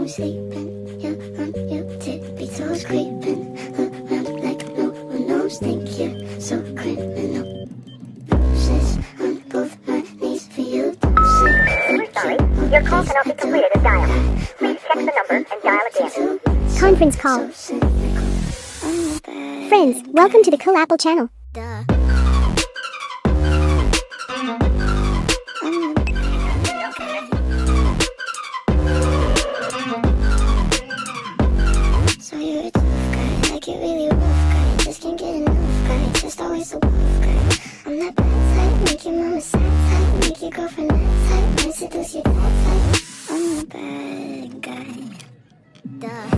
sleeping. You're on your tippy toes, creeping around like no one knows. Think you're so criminal. Bruises on both my knees for you. Don't say We're sorry. Your call cannot be completed as dialed. Please check the number and dial again. Conference call. Friends, welcome to the coolapple channel. Duh. So you're a tough guy, like you're really rough guy. Just can't get enough guy, just always a rough guy. I'm that bad type, make your mama sad type, make your girlfriend that type, might seduce your dad type. I'm the bad guy. Duh.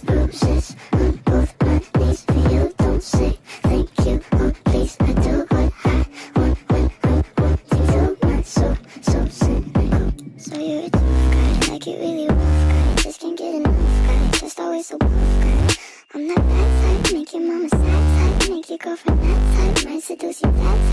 Bruises on both my knees for you. Don't say thank you, oh please. I do what I want when I'm wanting to. Not so cynical. So you're a tough guy, like you're really rough guy. Just can't get enough guy, just always a rough guy. I'm that bad type, make your mama sad type, make your girlfriend that type, might seduce your dad